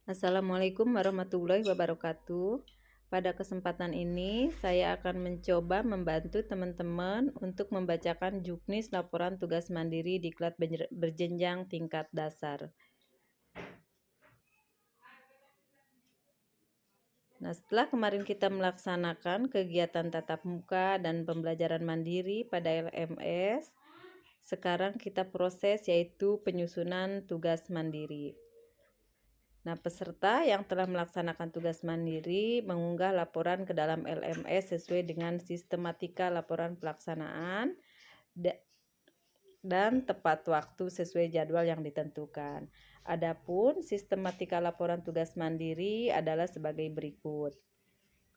Assalamualaikum warahmatullahi wabarakatuh. Pada kesempatan ini, saya akan mencoba membantu teman-teman untuk membacakan juknis laporan tugas mandiri diklat berjenjang tingkat dasar. Nah, setelah kemarin kita melaksanakan kegiatan tatap muka dan pembelajaran mandiri pada LMS, sekarang kita proses yaitu penyusunan tugas mandiri. Nah, peserta yang telah melaksanakan tugas mandiri mengunggah laporan ke dalam LMS sesuai dengan sistematika laporan pelaksanaan dan tepat waktu sesuai jadwal yang ditentukan. Adapun sistematika laporan tugas mandiri adalah sebagai berikut.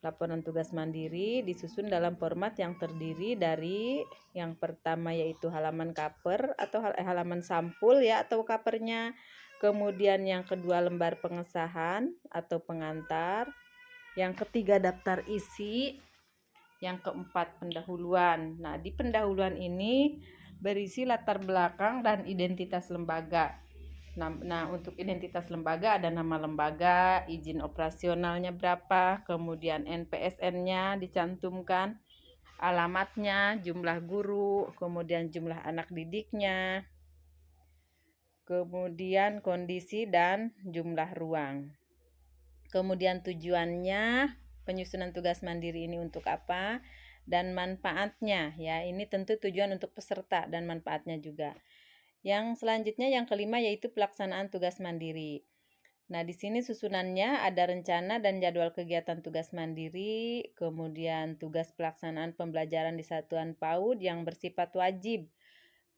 Laporan tugas mandiri disusun dalam format yang terdiri dari yang pertama yaitu halaman cover atau halaman sampul ya atau covernya. Kemudian yang kedua lembar pengesahan atau pengantar. Yang ketiga daftar isi. Yang keempat pendahuluan. Nah, di pendahuluan ini berisi latar belakang dan identitas lembaga. Nah, untuk identitas lembaga ada nama lembaga, izin operasionalnya berapa, kemudian NPSN-nya dicantumkan, alamatnya, jumlah guru, kemudian jumlah anak didiknya, kemudian kondisi dan jumlah ruang. Kemudian tujuannya, penyusunan tugas mandiri ini untuk apa, dan manfaatnya ya. Ini tentu tujuan untuk peserta dan manfaatnya juga. Yang selanjutnya yang kelima yaitu pelaksanaan tugas mandiri. Nah, di sini susunannya ada rencana dan jadwal kegiatan tugas mandiri, kemudian tugas pelaksanaan pembelajaran di satuan PAUD yang bersifat wajib.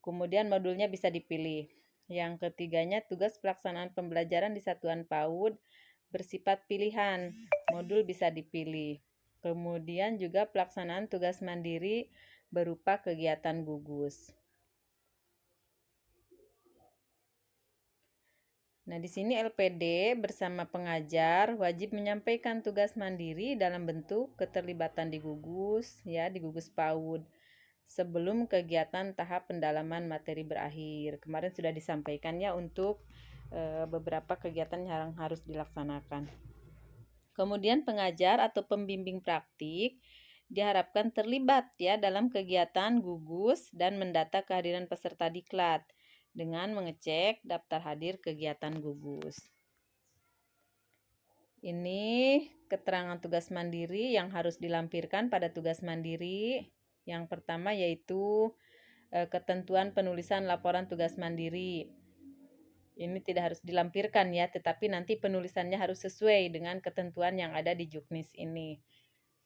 Kemudian modulnya bisa dipilih. Yang ketiganya tugas pelaksanaan pembelajaran di satuan PAUD bersifat pilihan. Modul bisa dipilih. Kemudian juga pelaksanaan tugas mandiri berupa kegiatan gugus. Nah, di sini LPD bersama pengajar wajib menyampaikan tugas mandiri dalam bentuk keterlibatan di gugus, ya, di gugus PAUD sebelum kegiatan tahap pendalaman materi berakhir. Kemarin sudah disampaikan ya untuk beberapa kegiatan yang harus dilaksanakan. Kemudian pengajar atau pembimbing praktik diharapkan terlibat ya dalam kegiatan gugus dan mendata kehadiran peserta diklat dengan mengecek daftar hadir kegiatan gugus. Ini keterangan tugas mandiri yang harus dilampirkan pada tugas mandiri. Yang pertama yaitu ketentuan penulisan laporan tugas mandiri. Ini tidak harus dilampirkan ya, tetapi nanti penulisannya harus sesuai dengan ketentuan yang ada di juknis ini.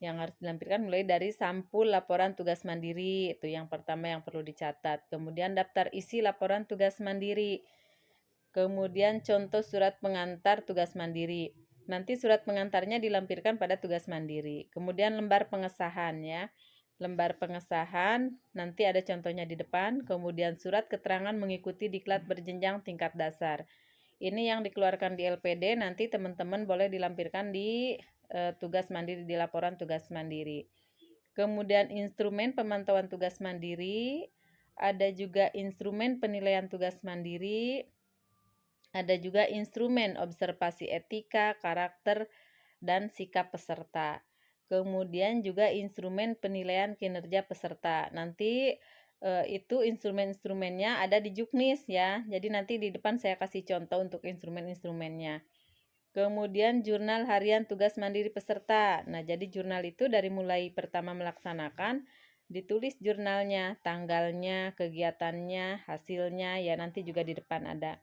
Yang harus dilampirkan mulai dari sampul laporan tugas mandiri, itu yang pertama yang perlu dicatat. Kemudian daftar isi laporan tugas mandiri. Kemudian contoh surat pengantar tugas mandiri. Nanti surat pengantarnya dilampirkan pada tugas mandiri. Kemudian lembar pengesahan ya. Lembar pengesahan nanti ada contohnya di depan. Kemudian surat keterangan mengikuti diklat berjenjang tingkat dasar. Ini yang dikeluarkan di LPD, nanti teman-teman boleh dilampirkan di tugas mandiri, di laporan tugas mandiri. Kemudian instrumen pemantauan tugas mandiri, ada juga instrumen penilaian tugas mandiri, ada juga instrumen observasi etika, karakter, dan sikap peserta. Kemudian juga instrumen penilaian kinerja peserta. Nanti itu instrumen-instrumennya ada di juknis ya. Jadi nanti di depan saya kasih contoh untuk instrumen-instrumennya. Kemudian jurnal harian tugas mandiri peserta. Nah, jadi jurnal itu dari mulai pertama melaksanakan, ditulis jurnalnya, tanggalnya, kegiatannya, hasilnya, ya nanti juga di depan ada.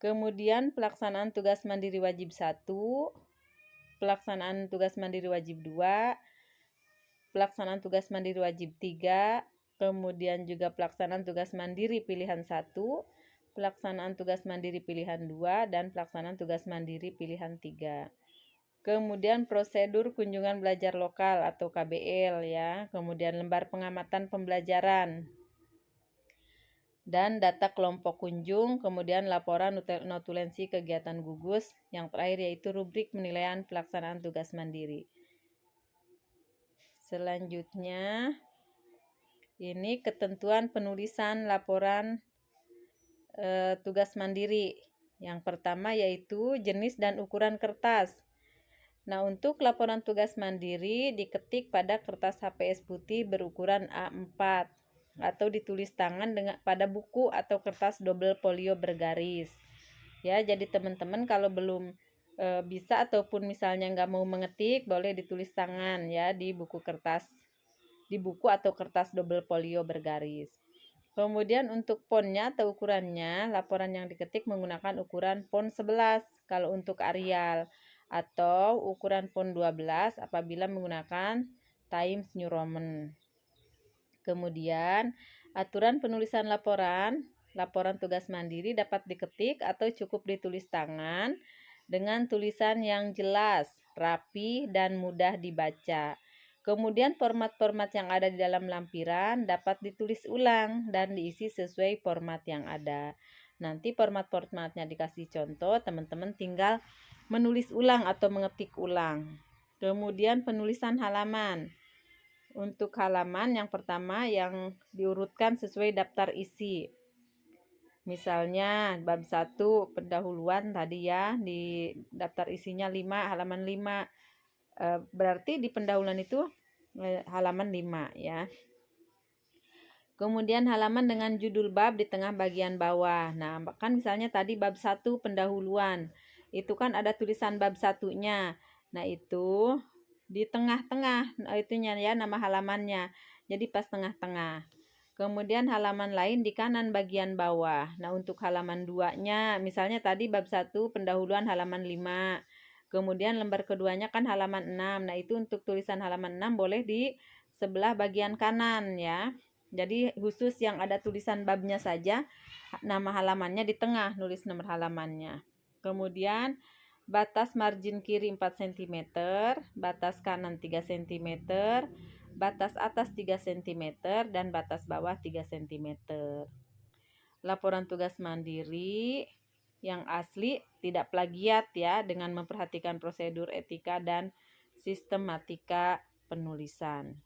Kemudian pelaksanaan tugas mandiri wajib 1, pelaksanaan tugas mandiri wajib 2, pelaksanaan tugas mandiri wajib 3, kemudian juga pelaksanaan tugas mandiri pilihan 1, pelaksanaan tugas mandiri pilihan 2, dan pelaksanaan tugas mandiri pilihan 3. Kemudian prosedur kunjungan belajar lokal atau KBL ya, kemudian lembar pengamatan pembelajaran dan data kelompok kunjung, kemudian laporan notulensi kegiatan gugus, yang terakhir yaitu rubrik penilaian pelaksanaan tugas mandiri. Selanjutnya ini ketentuan penulisan laporan tugas mandiri. Yang pertama yaitu jenis dan ukuran kertas. Nah, untuk laporan tugas mandiri diketik pada kertas HPS putih berukuran A4 atau ditulis tangan pada buku atau kertas double folio bergaris. Ya, jadi teman-teman kalau belum bisa ataupun misalnya nggak mau mengetik, boleh ditulis tangan ya di buku atau kertas double folio bergaris. Kemudian untuk fontnya atau ukurannya, laporan yang diketik menggunakan ukuran font 11 kalau untuk Arial atau ukuran font 12 apabila menggunakan Times New Roman. Kemudian, aturan penulisan laporan tugas mandiri dapat diketik atau cukup ditulis tangan dengan tulisan yang jelas, rapi, dan mudah dibaca. Kemudian format-format yang ada di dalam lampiran dapat ditulis ulang dan diisi sesuai format yang ada. Nanti format-formatnya dikasih contoh, teman-teman tinggal menulis ulang atau mengetik ulang. Kemudian penulisan halaman. Untuk halaman yang pertama yang diurutkan sesuai daftar isi. Misalnya bab 1 pendahuluan tadi ya, di daftar isinya 5, halaman 5. Berarti di pendahuluan itu halaman 5 ya. Kemudian halaman dengan judul bab di tengah bagian bawah. Nah, kan misalnya tadi bab 1 pendahuluan. Itu kan ada tulisan bab 1-nya. Nah, itu di tengah-tengah itunya ya nama halamannya. Jadi pas tengah-tengah. Kemudian halaman lain di kanan bagian bawah. Nah, untuk halaman 2-nya misalnya tadi bab 1 pendahuluan halaman 5. Kemudian lembar keduanya kan halaman 6. Nah, itu untuk tulisan halaman 6 boleh di sebelah bagian kanan ya. Jadi khusus yang ada tulisan babnya saja, nama halamannya di tengah, nulis nomor halamannya. Kemudian batas margin kiri 4 cm, batas kanan 3 cm, batas atas 3 cm, dan batas bawah 3 cm. Laporan tugas mandiri yang asli tidak plagiat ya, dengan memperhatikan prosedur etika dan sistematika penulisan.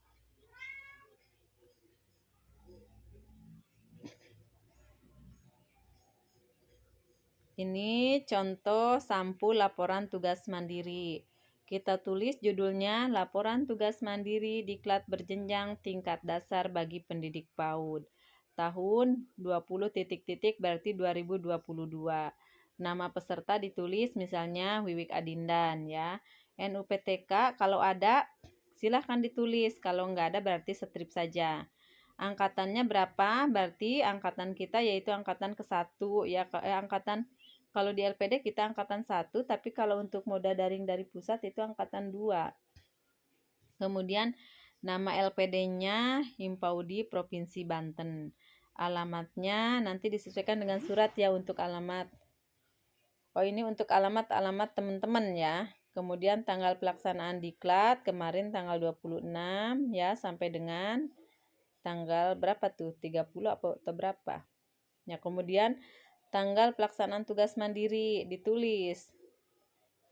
Ini contoh sampul laporan tugas mandiri. Kita tulis judulnya Laporan Tugas Mandiri Diklat Berjenjang Tingkat Dasar bagi Pendidik PAUD. Tahun 20 berarti 2022. Nama peserta ditulis misalnya Wiwik Adindan ya. NUPTK kalau ada silahkan ditulis, kalau nggak ada berarti strip saja. Angkatannya berapa? Berarti angkatan kita yaitu angkatan ke-1 ya, angkatan kalau di LPD kita angkatan 1, tapi kalau untuk moda daring dari pusat itu angkatan 2. Kemudian nama LPD-nya Himpaudi Provinsi Banten. Alamatnya nanti disesuaikan dengan surat ya untuk alamat. Oh, ini untuk alamat teman-teman ya. Kemudian tanggal pelaksanaan diklat kemarin tanggal 26 ya, sampai dengan tanggal berapa tuh? 30 atau berapa? Ya, kemudian tanggal pelaksanaan tugas mandiri ditulis.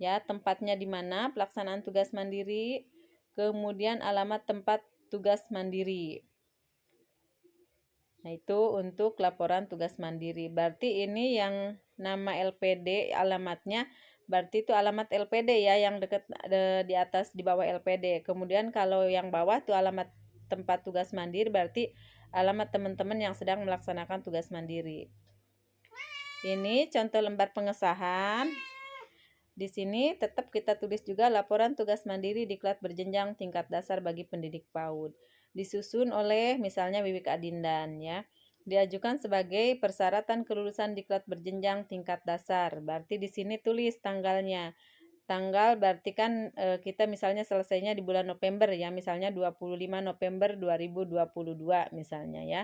Ya, tempatnya di mana pelaksanaan tugas mandiri, kemudian alamat tempat tugas mandiri. Nah, itu untuk laporan tugas mandiri. Berarti ini yang nama LPD alamatnya, berarti itu alamat LPD ya, yang dekat di atas di bawah LPD. Kemudian kalau yang bawah tuh alamat tempat tugas mandiri, berarti alamat teman-teman yang sedang melaksanakan tugas mandiri. Ini contoh lembar pengesahan. Di sini tetap kita tulis juga laporan tugas mandiri diklat berjenjang tingkat dasar bagi pendidik PAUD. Disusun oleh misalnya Wiwik Adindan ya. Diajukan sebagai persyaratan kelulusan diklat berjenjang tingkat dasar. Berarti di sini tulis tanggalnya. Tanggal berarti kan kita misalnya selesainya di bulan November ya, misalnya 25 November 2022 misalnya ya.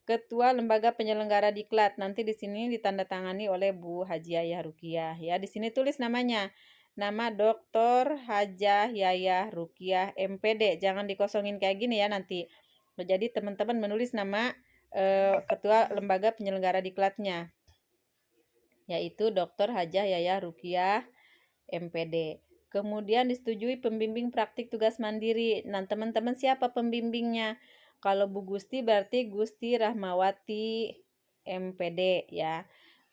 Ketua Lembaga Penyelenggara Diklat. Nanti di sini ditandatangani oleh Bu Haji Yayah Rukiah ya. Di sini tulis namanya. Nama Dr. Hajah Yayah Rukiah MPD. Jangan dikosongin kayak gini ya nanti. Jadi teman-teman menulis nama Ketua Lembaga Penyelenggara Diklatnya, yaitu Dr. Hajah Yayah Rukiah MPD. Kemudian disetujui pembimbing praktik tugas mandiri. Nah, teman-teman siapa pembimbingnya? Kalau Bu Gusti berarti Gusti Rahmawati MPD ya.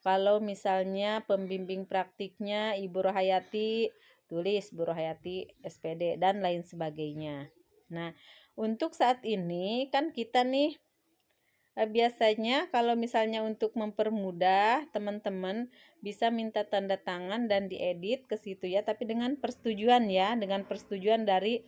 Kalau misalnya pembimbing praktiknya Ibu Rohayati, tulis Bu Rohayati SPD dan lain sebagainya. Nah, untuk saat ini kan kita nih biasanya kalau misalnya untuk mempermudah teman-teman bisa minta tanda tangan dan diedit ke situ ya, tapi dengan persetujuan ya, dengan persetujuan dari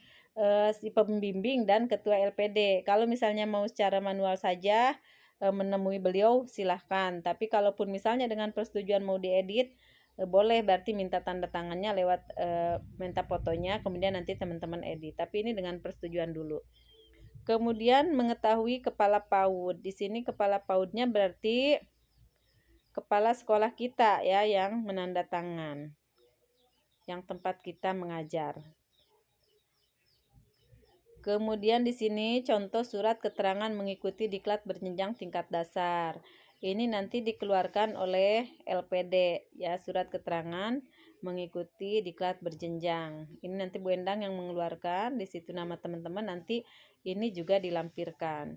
si pembimbing dan ketua LPD. Kalau misalnya mau secara manual saja menemui beliau silahkan, tapi kalaupun misalnya dengan persetujuan mau diedit boleh, berarti minta tanda tangannya lewat minta fotonya, kemudian nanti teman-teman edit. Tapi ini dengan persetujuan dulu. Kemudian mengetahui kepala PAUD. Di sini kepala PAUD-nya berarti kepala sekolah kita ya yang menandatangan, yang tempat kita mengajar. Kemudian di sini contoh surat keterangan mengikuti diklat berjenjang tingkat dasar. Ini nanti dikeluarkan oleh LPD ya, surat keterangan mengikuti diklat berjenjang. Ini nanti Bu Endang yang mengeluarkan, di situ nama teman-teman, nanti ini juga dilampirkan.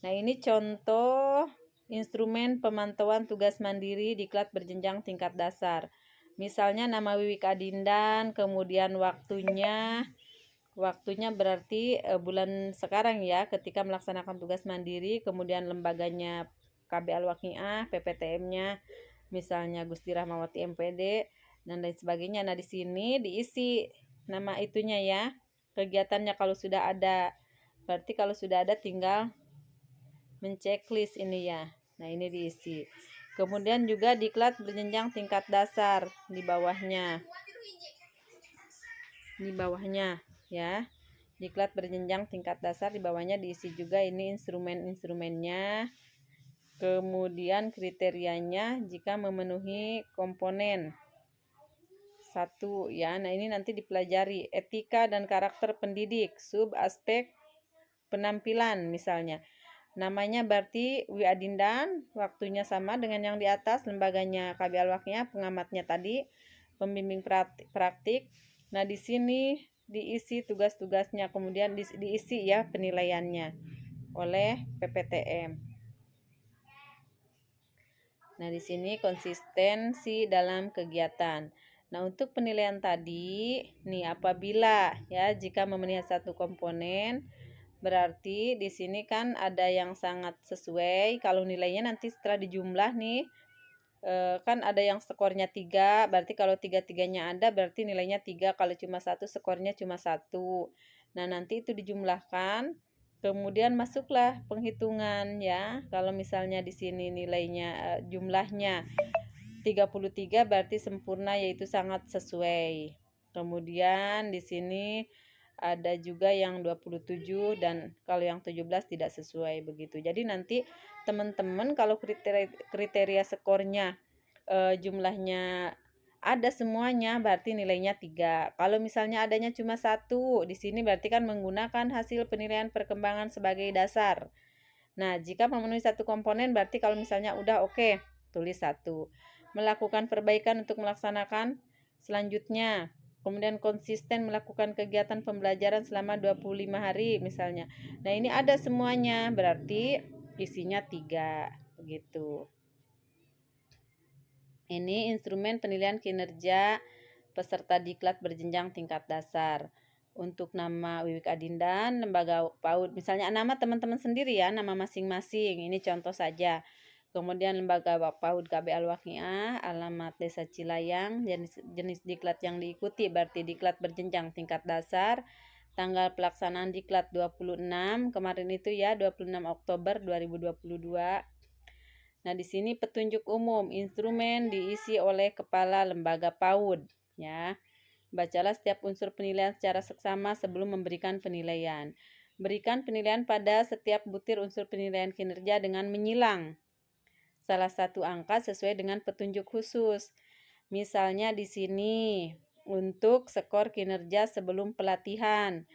Nah, ini contoh instrumen pemantauan tugas mandiri diklat berjenjang tingkat dasar. Misalnya nama Wiwik Adindan, kemudian waktunya berarti bulan sekarang ya ketika melaksanakan tugas mandiri, kemudian lembaganya KB Al-Waqiah, PPTM-nya misalnya Gusti Rahmawati MPD dan lain sebagainya. Nah, di sini diisi nama itunya ya. Kegiatannya kalau sudah ada. Berarti kalau sudah ada tinggal menceklis ini ya. Nah, ini diisi. Kemudian juga diklat berjenjang tingkat dasar di bawahnya. Di bawahnya ya. Diklat berjenjang tingkat dasar, di bawahnya diisi juga ini instrumen-instrumennya. Kemudian kriterianya jika memenuhi komponen 1 ya. Nah, ini nanti dipelajari etika dan karakter pendidik, sub aspek penampilan misalnya. Namanya berarti Wi Adindan, waktunya sama dengan yang di atas, lembaganya KB Al-Waqiah, pengamatnya tadi, pembimbing praktik. Nah, di sini diisi tugas-tugasnya, kemudian diisi ya penilaiannya oleh PPTM. Nah, di sini konsistensi dalam kegiatan. Nah, untuk penilaian tadi, nih apabila ya jika memenuhi satu komponen, berarti di sini kan ada yang sangat sesuai. Kalau nilainya nanti setelah dijumlah nih, kan ada yang skornya 3, berarti kalau 3-3-nya ada berarti nilainya 3, kalau cuma 1 skornya cuma 1. Nah, nanti itu dijumlahkan, kemudian masuklah penghitungan ya. Kalau misalnya di sini nilainya jumlahnya 33 berarti sempurna, yaitu sangat sesuai. Kemudian di sini ada juga yang 27 dan kalau yang 17 tidak sesuai begitu. Jadi nanti teman-teman kalau kriteria skornya jumlahnya ada semuanya berarti nilainya 3. Kalau misalnya adanya cuma 1, di sini berarti kan menggunakan hasil penilaian perkembangan sebagai dasar. Nah, jika memenuhi satu komponen berarti kalau misalnya udah oke, tulis 1. Melakukan perbaikan untuk melaksanakan selanjutnya. Kemudian konsisten melakukan kegiatan pembelajaran selama 25 hari misalnya. Nah, ini ada semuanya, berarti isinya 3 begitu. Ini instrumen penilaian kinerja peserta diklat berjenjang tingkat dasar. Untuk nama Wiwik Adindan, lembaga PAUD, misalnya nama teman-teman sendiri ya, nama masing-masing. Ini contoh saja. Kemudian lembaga PAUD KB Al-Waqiah, alamat Desa Cilayang, jenis diklat yang diikuti berarti diklat berjenjang tingkat dasar. Tanggal pelaksanaan diklat 26 kemarin itu ya, 26 Oktober 2022. Nah, di sini petunjuk umum, instrumen diisi oleh kepala lembaga PAUD ya. Bacalah setiap unsur penilaian secara seksama sebelum memberikan penilaian. Berikan penilaian pada setiap butir unsur penilaian kinerja dengan menyilang salah satu angka sesuai dengan petunjuk khusus. Misalnya di sini untuk skor kinerja sebelum pelatihan.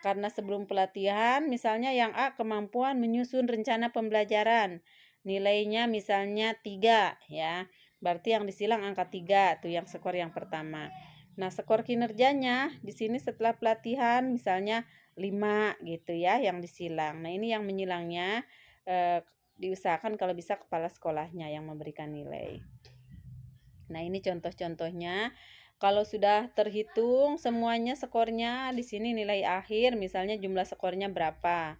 Karena sebelum pelatihan misalnya yang A kemampuan menyusun rencana pembelajaran. Nilainya misalnya 3 ya. Berarti yang disilang angka 3 tuh yang skor yang pertama. Nah, skor kinerjanya di sini setelah pelatihan misalnya 5 gitu ya yang disilang. Nah, ini yang menyilangnya diusahakan kalau bisa kepala sekolahnya yang memberikan nilai. Nah, ini contoh-contohnya. Kalau sudah terhitung semuanya skornya, di sini nilai akhir misalnya jumlah skornya berapa.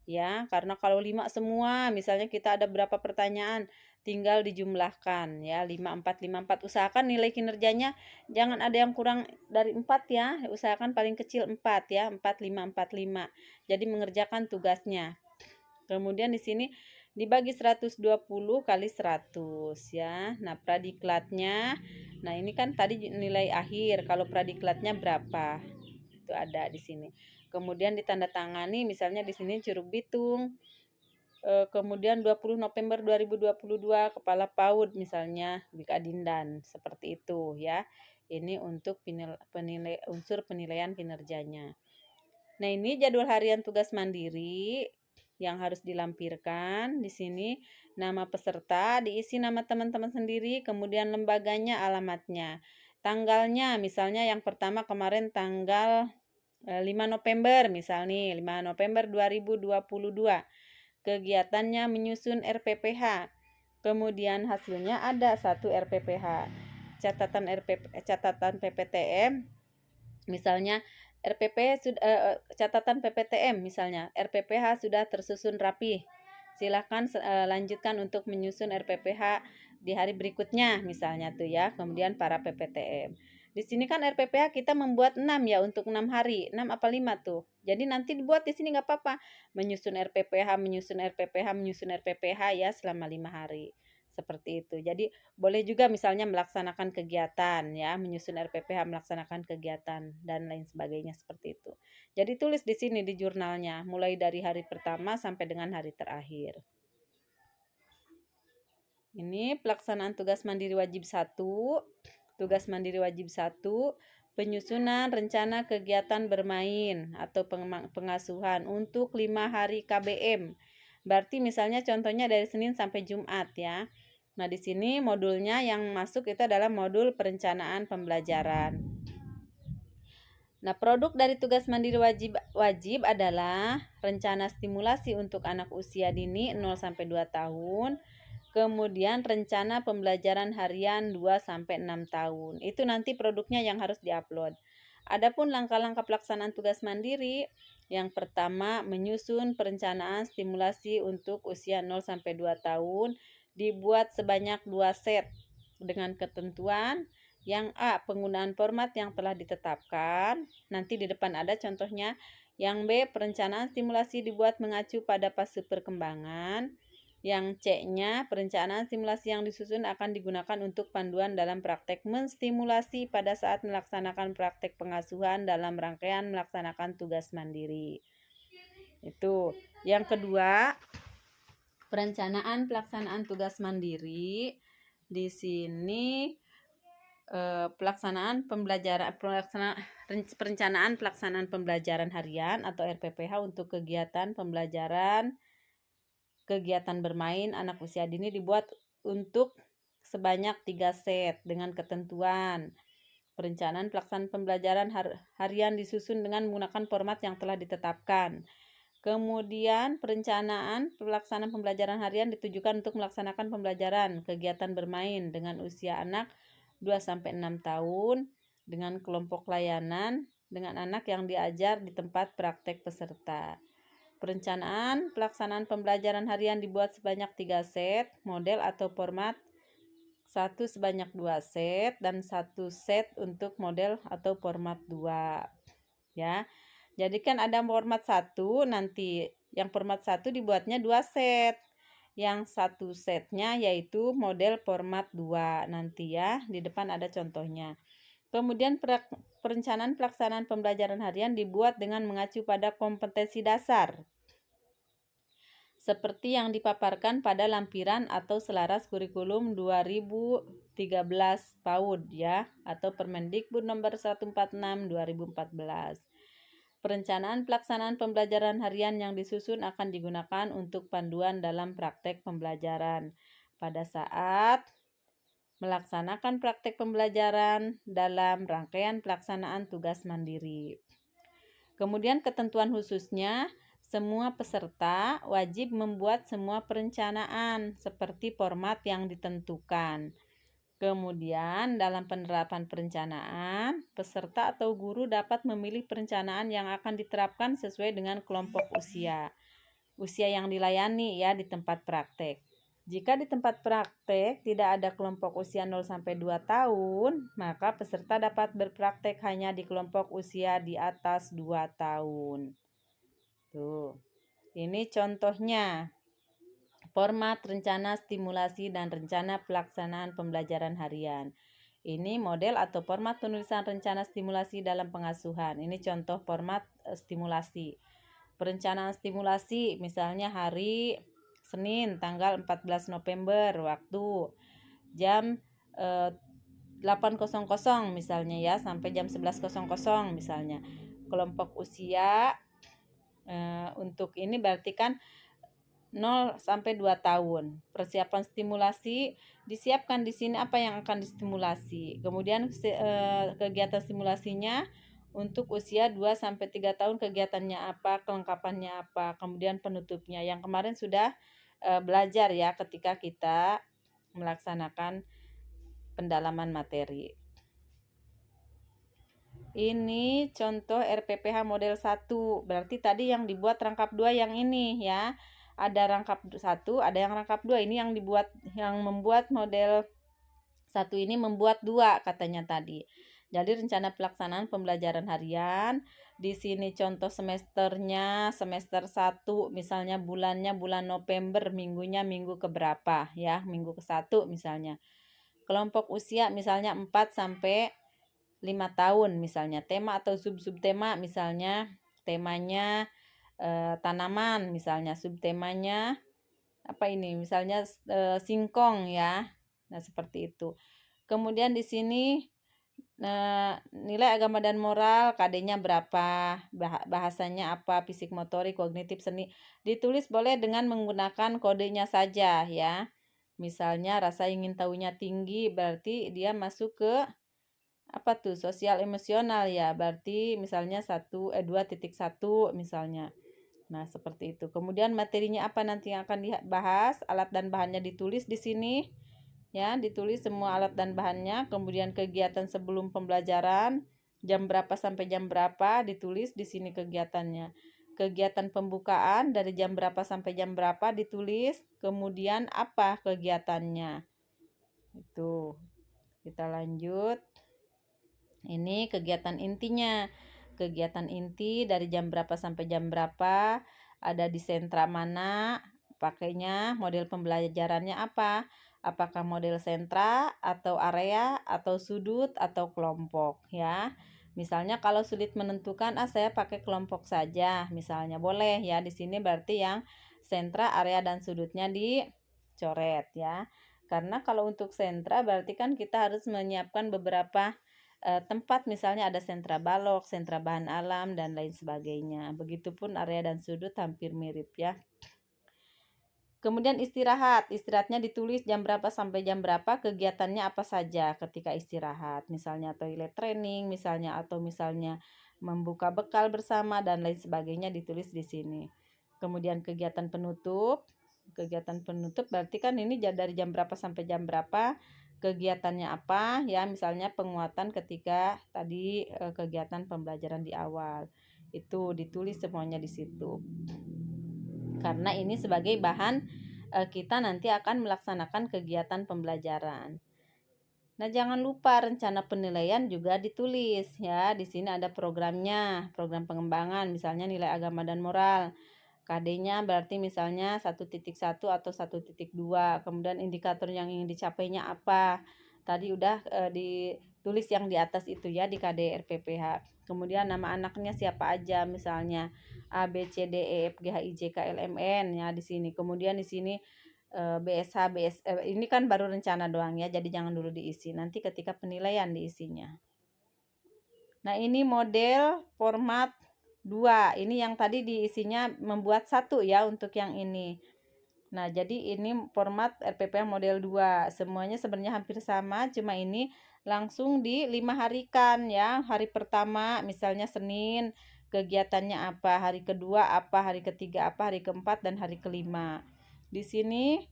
Ya, karena kalau 5 semua, misalnya kita ada berapa pertanyaan, tinggal dijumlahkan ya, 5454. Usahakan nilai kinerjanya jangan ada yang kurang dari 4 ya. Usahakan paling kecil 4 ya, 4545. Jadi mengerjakan tugasnya. Kemudian di sini dibagi 120 kali 100 ya. Nah, pradiklatnya, nah ini kan tadi nilai akhir, kalau pradiklatnya berapa? Itu ada di sini. Kemudian ditandatangani misalnya di sini Curug Bitung. Kemudian 20 November 2022 Kepala PAUD misalnya Bika Dindan, seperti itu ya. Ini untuk unsur penilaian kinerjanya. Nah, ini jadwal harian tugas mandiri yang harus dilampirkan. Di sini nama peserta, diisi nama teman-teman sendiri, kemudian lembaganya, alamatnya. Tanggalnya, misalnya yang pertama kemarin tanggal 5 November, misalnya 5 November 2022. Kegiatannya menyusun RPPH. Kemudian hasilnya ada 1 RPPH. Catatan PPTM misalnya catatan PPTM misalnya RPPH sudah tersusun rapi. Silahkan lanjutkan untuk menyusun RPPH di hari berikutnya misalnya tuh ya. Kemudian para PPTM. Di sini kan RPPH kita membuat 6 ya, untuk 6 hari. 6 apa 5 tuh. Jadi nanti dibuat di sini nggak apa-apa. Menyusun RPPH, menyusun RPPH, menyusun RPPH ya selama 5 hari. Seperti itu. Jadi boleh juga misalnya melaksanakan kegiatan ya, menyusun RPPH, melaksanakan kegiatan dan lain sebagainya seperti itu. Jadi tulis di sini di jurnalnya mulai dari hari pertama sampai dengan hari terakhir. Ini pelaksanaan tugas mandiri wajib 1. Tugas mandiri wajib 1, penyusunan rencana kegiatan bermain atau pengasuhan untuk 5 hari KBM. Berarti misalnya contohnya dari Senin sampai Jumat ya. Nah, di sini modulnya yang masuk itu adalah modul perencanaan pembelajaran. Nah, produk dari tugas mandiri wajib adalah rencana stimulasi untuk anak usia dini 0 sampai 2 tahun. Kemudian rencana pembelajaran harian 2 sampai 6 tahun. Itu nanti produknya yang harus diupload. Adapun langkah-langkah pelaksanaan tugas mandiri, yang pertama menyusun perencanaan stimulasi untuk usia 0 sampai 2 tahun, dibuat sebanyak 2 set dengan ketentuan. Yang A, penggunaan format yang telah ditetapkan. Nanti di depan ada contohnya. Yang B, perencanaan stimulasi dibuat mengacu pada fase perkembangan. Yang C-nya, perencanaan simulasi yang disusun akan digunakan untuk panduan dalam praktek menstimulasi pada saat melaksanakan praktek pengasuhan dalam rangkaian melaksanakan tugas mandiri. Itu. Yang kedua, perencanaan pelaksanaan tugas mandiri. Di sini perencanaan pelaksanaan pembelajaran harian atau RPPH untuk kegiatan pembelajaran kegiatan bermain anak usia dini dibuat untuk sebanyak 3 set dengan ketentuan. Perencanaan pelaksanaan pembelajaran harian disusun dengan menggunakan format yang telah ditetapkan. Kemudian perencanaan pelaksanaan pembelajaran harian ditujukan untuk melaksanakan pembelajaran kegiatan bermain dengan usia anak 2-6 tahun dengan kelompok layanan dengan anak yang diajar di tempat praktek peserta. Perencanaan pelaksanaan pembelajaran harian dibuat sebanyak 3 set, model atau format 1 sebanyak 2 set, dan 1 set untuk model atau format 2. Ya. Jadi kan ada format 1, nanti yang format 1 dibuatnya 2 set. Yang 1 setnya yaitu model format 2 nanti ya. Di depan ada contohnya. Kemudian perencanaan pelaksanaan pembelajaran harian dibuat dengan mengacu pada kompetensi dasar seperti yang dipaparkan pada lampiran atau selaras kurikulum 2013 PAUD ya, atau Permendikbud nomor 146 2014. Perencanaan pelaksanaan pembelajaran harian yang disusun akan digunakan untuk panduan dalam praktek pembelajaran pada saat melaksanakan praktek pembelajaran dalam rangkaian pelaksanaan tugas mandiri. Kemudian ketentuan khususnya, semua peserta wajib membuat semua perencanaan seperti format yang ditentukan. Kemudian dalam penerapan perencanaan, peserta atau guru dapat memilih perencanaan yang akan diterapkan sesuai dengan kelompok usia yang dilayani ya di tempat praktek. Jika di tempat praktek tidak ada kelompok usia 0 sampai 2 tahun, maka peserta dapat berpraktek hanya di kelompok usia di atas 2 tahun. Tuh. Ini contohnya. Format rencana stimulasi dan rencana pelaksanaan pembelajaran harian. Ini model atau format penulisan rencana stimulasi dalam pengasuhan. Ini contoh format stimulasi. Perencanaan stimulasi misalnya hari Senin tanggal 14 November waktu jam 8.00 misalnya ya sampai jam 11.00 misalnya. Kelompok usia untuk ini berarti kan 0 sampai 2 tahun. Persiapan stimulasi disiapkan di sini apa yang akan distimulasi. Kemudian kegiatan stimulasinya untuk usia 2 sampai 3 tahun kegiatannya apa, kelengkapannya apa, kemudian penutupnya. Yang kemarin sudah belajar ya ketika kita melaksanakan pendalaman materi. Ini contoh RPPH model 1. Berarti tadi yang dibuat rangkap 2 yang ini ya. Ada rangkap 1, ada yang rangkap 2. Ini yang membuat model 1 ini membuat 2 katanya tadi. Jadi rencana pelaksanaan pembelajaran harian. Di sini contoh semesternya, semester 1 misalnya bulannya bulan November, minggunya minggu keberapa ya, minggu ke-1 misalnya. Kelompok usia misalnya 4 sampai 5 tahun misalnya. Tema atau sub-sub tema misalnya temanya tanaman misalnya, subtemanya apa ini misalnya singkong ya. Nah, seperti itu. Kemudian di sini nilai agama dan moral KD-nya berapa, bahasanya apa, fisik motorik, kognitif, seni. Ditulis boleh dengan menggunakan kodenya saja ya. Misalnya rasa ingin tahunya tinggi berarti dia masuk ke apa tuh sosial emosional ya, berarti misalnya 2.1 misalnya. Nah, seperti itu. Kemudian materinya apa nanti yang akan dibahas, alat dan bahannya ditulis di sini ya, ditulis semua alat dan bahannya. Kemudian kegiatan sebelum pembelajaran jam berapa sampai jam berapa ditulis di sini kegiatannya. Kegiatan pembukaan dari jam berapa sampai jam berapa ditulis, kemudian apa kegiatannya. Itu. Kita lanjut. Ini kegiatan intinya. Kegiatan inti dari jam berapa sampai jam berapa, ada di sentra mana, pakainya model pembelajarannya apa. Apakah model sentra atau area atau sudut atau kelompok ya. Misalnya kalau sulit menentukan, saya pakai kelompok saja. Misalnya boleh ya, di sini berarti yang sentra, area dan sudutnya dicoret ya. Karena kalau untuk sentra berarti kan kita harus menyiapkan beberapa tempat, misalnya ada sentra balok, sentra bahan alam dan lain sebagainya. Begitupun area dan sudut hampir mirip ya. Kemudian istirahatnya ditulis jam berapa sampai jam berapa, kegiatannya apa saja ketika istirahat. Misalnya toilet training, atau misalnya membuka bekal bersama dan lain sebagainya ditulis di sini. Kemudian kegiatan penutup berarti kan ini dari jam berapa sampai jam berapa, kegiatannya apa ya, misalnya penguatan ketika tadi kegiatan pembelajaran di awal. Itu ditulis semuanya di situ. Karena ini sebagai bahan kita nanti akan melaksanakan kegiatan pembelajaran. Nah, jangan lupa rencana penilaian juga ditulis ya. Di sini ada programnya, program pengembangan, misalnya nilai agama dan moral. KD-nya berarti misalnya 1.1 atau 1.2. Kemudian indikator yang ingin dicapainya apa. Tadi udah ditulis yang di atas itu ya di KD RPPH. Kemudian nama anaknya siapa aja, misalnya A B C D E F G H I J K L M N ya di sini. Kemudian di sini BSH ini kan baru rencana doang ya, jadi jangan dulu diisi. Nanti ketika penilaian diisinya. Nah, ini model format 2. Ini yang tadi diisinya membuat 1 ya untuk yang ini. Nah, jadi ini format RPPH model 2. Semuanya sebenarnya hampir sama, cuma ini langsung di 5 harikan ya. Hari pertama misalnya Senin, kegiatannya apa, hari kedua apa, hari ketiga apa, hari keempat dan hari kelima. Di sini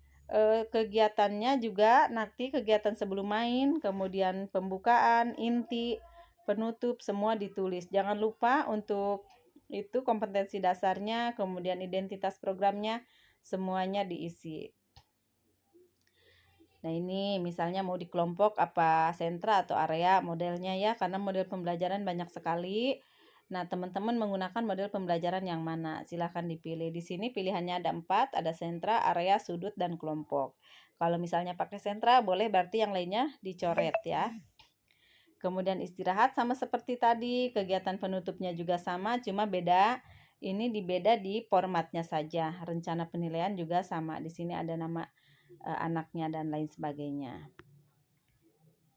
kegiatannya juga nanti kegiatan sebelum main, kemudian pembukaan, inti, penutup, semua ditulis. Jangan lupa untuk itu kompetensi dasarnya, kemudian identitas programnya, semuanya diisi. Nah, ini misalnya mau di kelompok apa sentra atau area modelnya ya, karena model pembelajaran banyak sekali. Nah, teman-teman menggunakan model pembelajaran yang mana? Silahkan dipilih. Di sini pilihannya ada 4, ada sentra, area, sudut, dan kelompok. Kalau misalnya pakai sentra, boleh berarti yang lainnya dicoret ya. Kemudian istirahat sama seperti tadi, kegiatan penutupnya juga sama, cuma beda. Ini beda di formatnya saja. Rencana penilaian juga sama. Di sini ada nama anaknya dan lain sebagainya.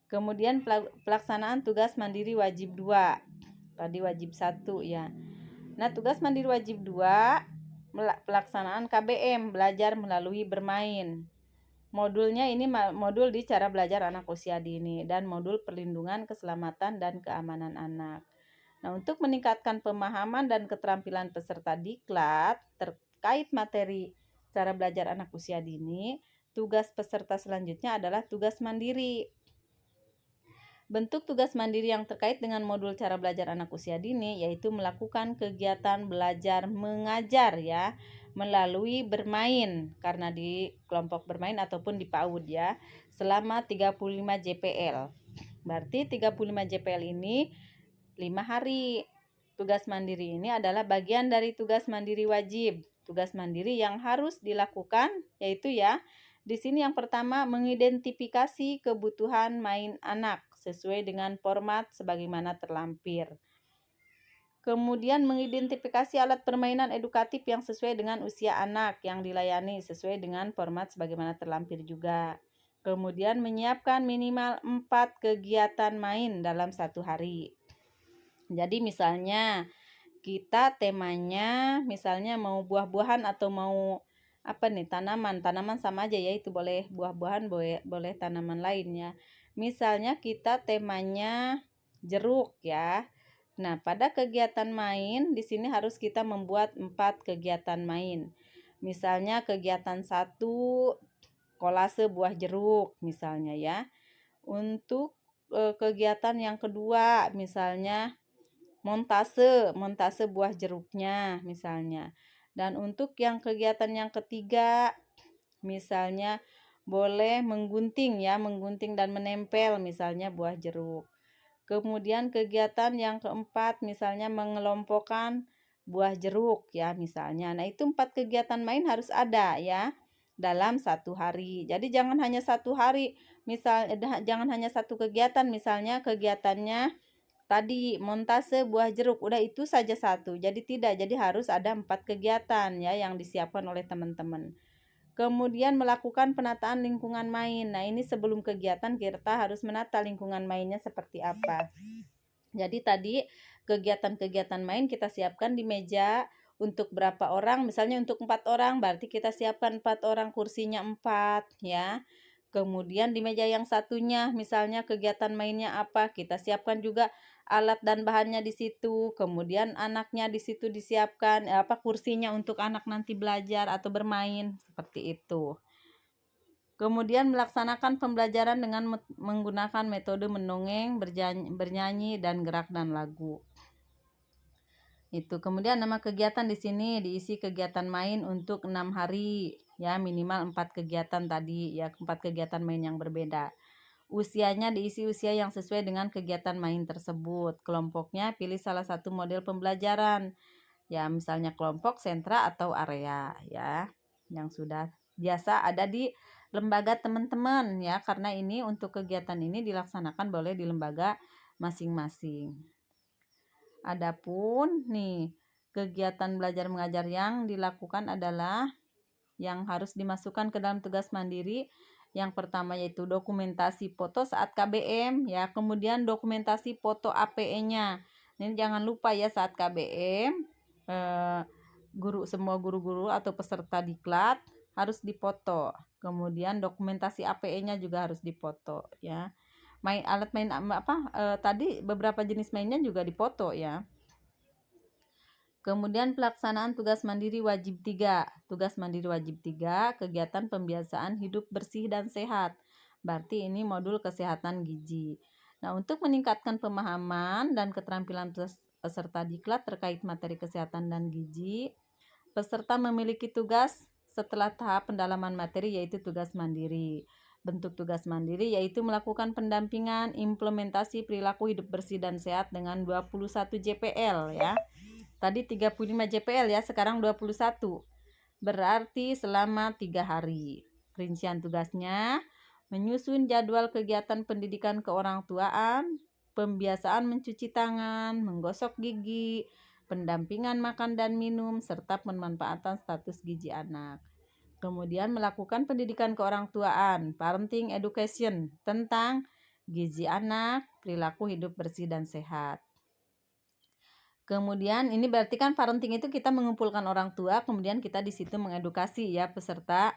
Kemudian pelaksanaan tugas mandiri wajib 2. Tadi wajib 1 ya. Nah, tugas mandiri wajib 2 pelaksanaan KBM, belajar melalui bermain. Modulnya ini modul di cara belajar anak usia dini dan modul perlindungan keselamatan dan keamanan anak. Nah, untuk meningkatkan pemahaman dan keterampilan peserta diklat terkait materi cara belajar anak usia dini, tugas peserta selanjutnya adalah tugas mandiri. Bentuk tugas mandiri yang terkait dengan modul cara belajar anak usia dini yaitu melakukan kegiatan belajar mengajar ya melalui bermain karena di kelompok bermain ataupun di PAUD ya selama 35 JPL. Berarti 35 JPL ini 5 hari. Tugas mandiri ini adalah bagian dari tugas mandiri wajib. Tugas mandiri yang harus dilakukan yaitu ya di sini yang pertama mengidentifikasi kebutuhan main anak sesuai dengan format sebagaimana terlampir. Kemudian mengidentifikasi alat permainan edukatif yang sesuai dengan usia anak yang dilayani sesuai dengan format sebagaimana terlampir juga. Kemudian menyiapkan minimal 4 kegiatan main dalam 1 hari. Jadi misalnya kita temanya misalnya mau buah-buahan atau mau apa nih tanaman sama aja ya itu boleh buah-buahan boleh tanaman lainnya. Misalnya kita temanya jeruk ya. Nah, pada kegiatan main di sini harus kita membuat 4 kegiatan main. Misalnya kegiatan 1 kolase buah jeruk misalnya ya. Untuk kegiatan yang kedua misalnya montase buah jeruknya misalnya. Dan untuk yang kegiatan yang ketiga misalnya boleh menggunting dan menempel misalnya buah jeruk. Kemudian kegiatan yang keempat misalnya mengelompokkan buah jeruk ya misalnya. Nah, itu 4 kegiatan main harus ada ya dalam 1 hari. Jadi jangan hanya 1 hari, jangan hanya 1 kegiatan misalnya kegiatannya tadi montase buah jeruk, udah itu saja 1. Jadi tidak, jadi harus ada 4 kegiatan ya yang disiapkan oleh teman-teman. Kemudian melakukan penataan lingkungan main. Nah, ini sebelum kegiatan kita harus menata lingkungan mainnya seperti apa. Jadi tadi kegiatan-kegiatan main kita siapkan di meja untuk berapa orang, misalnya untuk 4 orang, berarti kita siapkan 4 orang, kursinya 4 ya. Kemudian di meja yang satunya misalnya kegiatan mainnya apa, kita siapkan juga alat dan bahannya di situ. Kemudian anaknya di situ disiapkan kursinya untuk anak nanti belajar atau bermain seperti itu. Kemudian melaksanakan pembelajaran dengan menggunakan metode mendongeng, bernyanyi dan gerak dan lagu. Itu. Kemudian nama kegiatan di sini diisi kegiatan main untuk 6 hari ya, minimal 4 kegiatan tadi ya, 4 kegiatan main yang berbeda. Usianya diisi usia yang sesuai dengan kegiatan main tersebut. Kelompoknya pilih salah satu model pembelajaran. Ya, misalnya kelompok, sentra atau area ya. Yang sudah biasa ada di lembaga teman-teman ya, karena ini untuk kegiatan ini dilaksanakan boleh di lembaga masing-masing. Adapun nih kegiatan belajar mengajar yang dilakukan adalah yang harus dimasukkan ke dalam tugas mandiri. Yang pertama yaitu dokumentasi foto saat KBM ya, kemudian dokumentasi foto APE-nya. Ini jangan lupa ya saat KBM semua guru-guru atau peserta diklat harus dipoto. Kemudian dokumentasi APE-nya juga harus dipoto ya. Alat main tadi beberapa jenis mainnya juga dipoto ya. Kemudian pelaksanaan tugas mandiri wajib 3. Tugas mandiri wajib 3, kegiatan pembiasaan hidup bersih dan sehat. Berarti ini modul kesehatan gizi. Nah, untuk meningkatkan pemahaman dan keterampilan peserta diklat terkait materi kesehatan dan gizi, peserta memiliki tugas setelah tahap pendalaman materi yaitu tugas mandiri. Bentuk tugas mandiri yaitu melakukan pendampingan implementasi perilaku hidup bersih dan sehat dengan 21 JPL ya. Tadi 35 JPL ya, sekarang 21. Berarti selama 3 hari. Rincian tugasnya, menyusun jadwal kegiatan pendidikan keorangtuaan, pembiasaan mencuci tangan, menggosok gigi, pendampingan makan dan minum, serta pemanfaatan status gizi anak. Kemudian melakukan pendidikan keorangtuaan, parenting education, tentang gizi anak, perilaku hidup bersih dan sehat. Kemudian ini berarti kan parenting itu kita mengumpulkan orang tua, kemudian kita di situ mengedukasi ya peserta,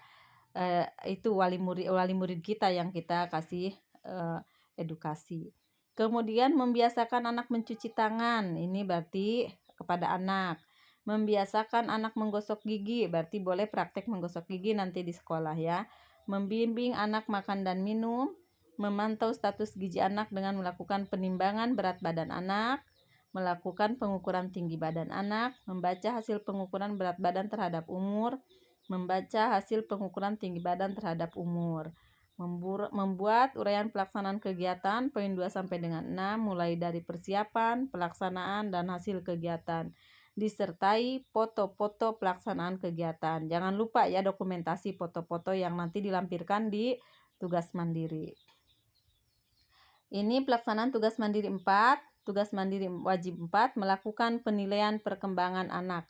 itu wali murid kita yang kita kasih edukasi. Kemudian membiasakan anak mencuci tangan, ini berarti kepada anak. Membiasakan anak menggosok gigi, berarti boleh praktek menggosok gigi nanti di sekolah ya. Membimbing anak makan dan minum, memantau status gizi anak dengan melakukan penimbangan berat badan anak, melakukan pengukuran tinggi badan anak, membaca hasil pengukuran berat badan terhadap umur, membaca hasil pengukuran tinggi badan terhadap umur, membuat uraian pelaksanaan kegiatan poin 2 sampai dengan 6 mulai dari persiapan, pelaksanaan dan hasil kegiatan, disertai foto-foto pelaksanaan kegiatan. Jangan lupa ya dokumentasi foto-foto yang nanti dilampirkan di tugas mandiri. Ini pelaksanaan tugas mandiri 4. Tugas mandiri wajib 4, melakukan penilaian perkembangan anak.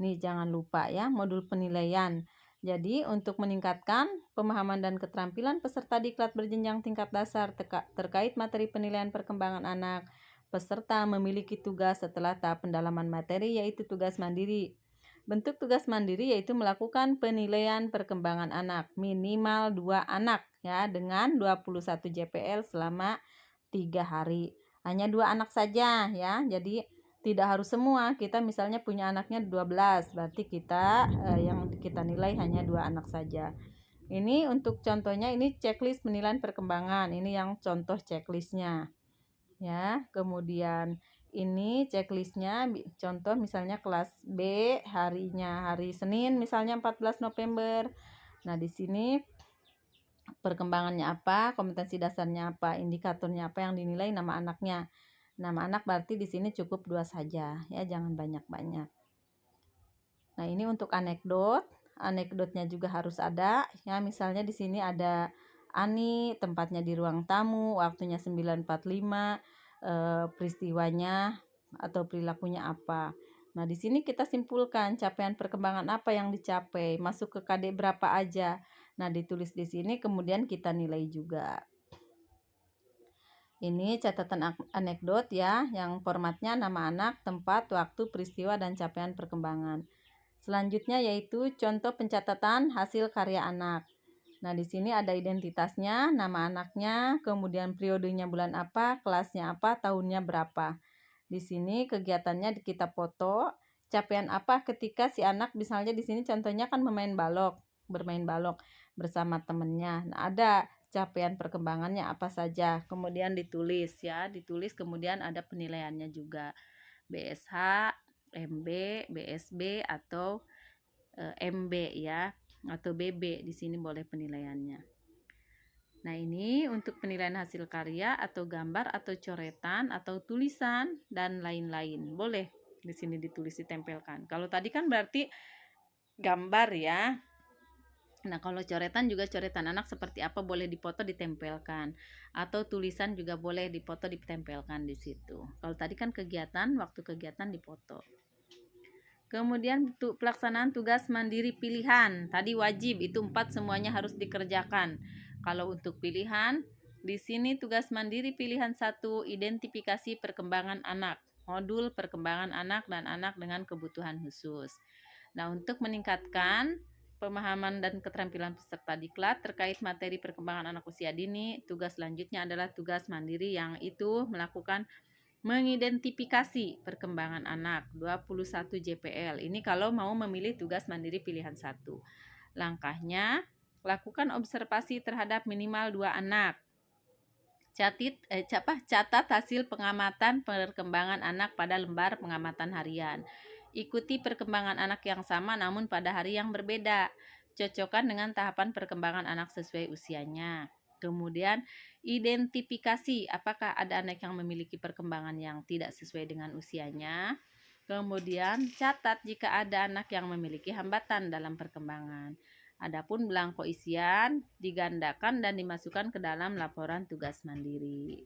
Nih jangan lupa ya, modul penilaian. Jadi untuk meningkatkan pemahaman dan keterampilan peserta diklat berjenjang tingkat dasar terkait materi penilaian perkembangan anak, peserta memiliki tugas setelah tahap pendalaman materi yaitu tugas mandiri. Bentuk tugas mandiri yaitu melakukan penilaian perkembangan anak minimal 2 anak ya, dengan 21 JPL selama 3 hari. Hanya 2 anak saja ya. Jadi tidak harus semua. Kita misalnya punya anaknya 12, berarti kita yang kita nilai hanya 2 anak saja. Ini untuk contohnya, ini checklist penilaian perkembangan. Ini yang contoh checklistnya. Ya, kemudian ini checklistnya contoh misalnya kelas B, harinya hari Senin misalnya 14 November. Nah, di sini perkembangannya apa, kompetensi dasarnya apa, indikatornya apa yang dinilai, nama anaknya. Nama anak berarti di sini cukup 2 saja ya, jangan banyak-banyak. Nah, ini untuk anekdot. Anekdotnya juga harus ada ya, misalnya di sini ada Ani, tempatnya di ruang tamu, waktunya 9.45, peristiwanya atau perilakunya apa. Nah, di sini kita simpulkan capaian perkembangan apa yang dicapai, masuk ke KD berapa aja. Nah, ditulis di sini kemudian kita nilai juga. Ini catatan anekdot ya, yang formatnya nama anak, tempat, waktu, peristiwa, dan capaian perkembangan. Selanjutnya yaitu contoh pencatatan hasil karya anak. Nah, di sini ada identitasnya, nama anaknya, kemudian periodenya bulan apa, kelasnya apa, tahunnya berapa. Di sini kegiatannya kita foto, capaian apa ketika si anak misalnya di sini contohnya kan bermain balok bersama temennya. Nah, ada capaian perkembangannya apa saja, kemudian ditulis ya, kemudian ada penilaiannya juga, BSH, MB, BSB atau MB ya, atau BB, di sini boleh penilaiannya. Nah, ini untuk penilaian hasil karya atau gambar atau coretan atau tulisan dan lain-lain. Boleh di sini ditulis, ditempelkan. Kalau tadi kan berarti gambar ya. Nah, kalau coretan juga coretan anak seperti apa boleh dipoto ditempelkan, atau tulisan juga boleh dipoto ditempelkan di situ. Kalau tadi kan kegiatan, waktu kegiatan dipoto. Kemudian pelaksanaan tugas mandiri pilihan, tadi wajib itu 4 semuanya harus dikerjakan. Kalau untuk pilihan, di sini tugas mandiri pilihan 1, identifikasi perkembangan anak, modul perkembangan anak dan anak dengan kebutuhan khusus. Nah, untuk meningkatkan pemahaman dan keterampilan peserta diklat terkait materi perkembangan anak usia dini, tugas selanjutnya adalah tugas mandiri yang itu melakukan Mengidentifikasi perkembangan anak 21 JPL. Ini kalau mau memilih tugas mandiri pilihan 1. Langkahnya, lakukan observasi terhadap minimal 2 anak. Catat hasil pengamatan perkembangan anak pada lembar pengamatan harian. Ikuti perkembangan anak yang sama namun pada hari yang berbeda. Cocokkan dengan tahapan perkembangan anak sesuai usianya. Kemudian identifikasi apakah ada anak yang memiliki perkembangan yang tidak sesuai dengan usianya. Kemudian catat jika ada anak yang memiliki hambatan dalam perkembangan. Adapun belangko isian digandakan dan dimasukkan ke dalam laporan tugas mandiri.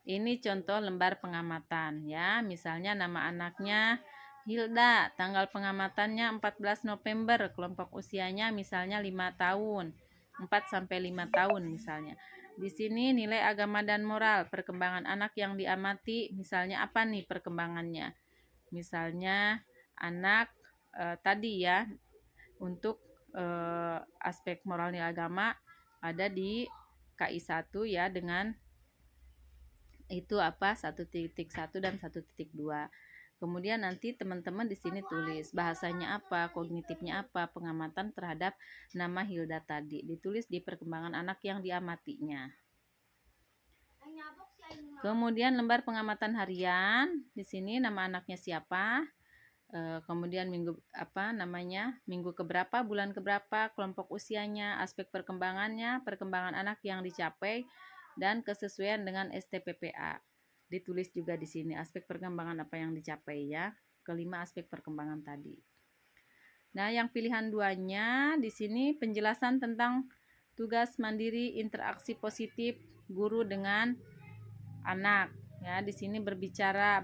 Ini contoh lembar pengamatan ya. Misalnya nama anaknya Hilda, tanggal pengamatannya 14 November, kelompok usianya misalnya 5 tahun. 4 sampai 5 tahun misalnya. Di sini nilai agama dan moral, perkembangan anak yang diamati, misalnya apa nih perkembangannya? Misalnya anak tadi ya, untuk aspek moral nilai agama ada di KI 1 ya, dengan itu apa 1.1 dan 1.2. Kemudian nanti teman-teman di sini tulis bahasanya apa, kognitifnya apa, pengamatan terhadap nama Hilda tadi. Ditulis di perkembangan anak yang diamatinya. Kemudian lembar pengamatan harian, di sini nama anaknya siapa, kemudian minggu keberapa, bulan keberapa, kelompok usianya, aspek perkembangannya, perkembangan anak yang dicapai, dan kesesuaian dengan STPPA. Ditulis juga di sini aspek perkembangan apa yang dicapai ya. Kelima aspek perkembangan tadi. Nah, yang pilihan 2-nya di sini penjelasan tentang tugas mandiri interaksi positif guru dengan anak. Ya, di sini berbicara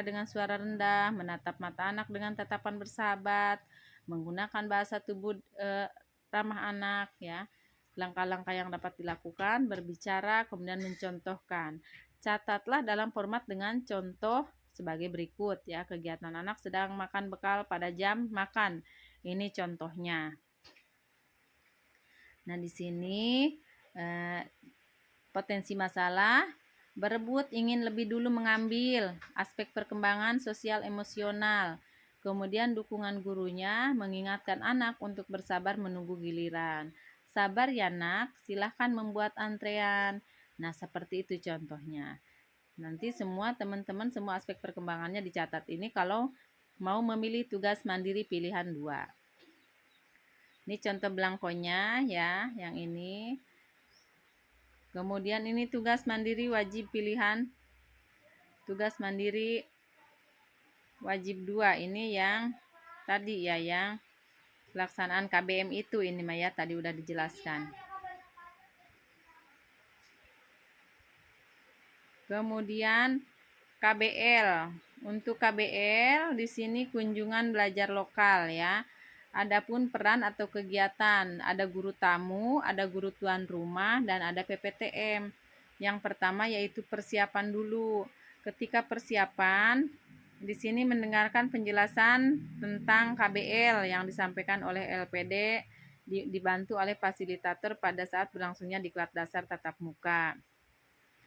dengan suara rendah, menatap mata anak dengan tatapan bersahabat, menggunakan bahasa tubuh ramah anak ya. Langkah-langkah yang dapat dilakukan, berbicara, kemudian mencontohkan. Catatlah dalam format dengan contoh sebagai berikut ya. Kegiatan anak sedang makan bekal pada jam makan. Ini contohnya. Nah, di sini potensi masalah, berebut ingin lebih dulu mengambil, aspek perkembangan sosial emosional. Kemudian dukungan gurunya mengingatkan anak untuk bersabar menunggu giliran. Sabar ya nak, silahkan membuat antrean. Nah, seperti itu contohnya. Nanti semua teman-teman semua aspek perkembangannya dicatat ini kalau mau memilih tugas mandiri pilihan 2. Ini contoh belangkonya ya, yang ini. Kemudian ini tugas mandiri wajib pilihan. Tugas mandiri wajib 2 ini yang tadi ya, yang pelaksanaan KBM itu ini Maya tadi udah dijelaskan. Kemudian KBL. Untuk KBL di sini kunjungan belajar lokal ya. Adapun peran atau kegiatan, ada guru tamu, ada guru tuan rumah, dan ada PPTM. Yang pertama yaitu persiapan dulu. Ketika persiapan, di sini mendengarkan penjelasan tentang KBL yang disampaikan oleh LPD, dibantu oleh fasilitator pada saat berlangsungnya diklat dasar tatap muka.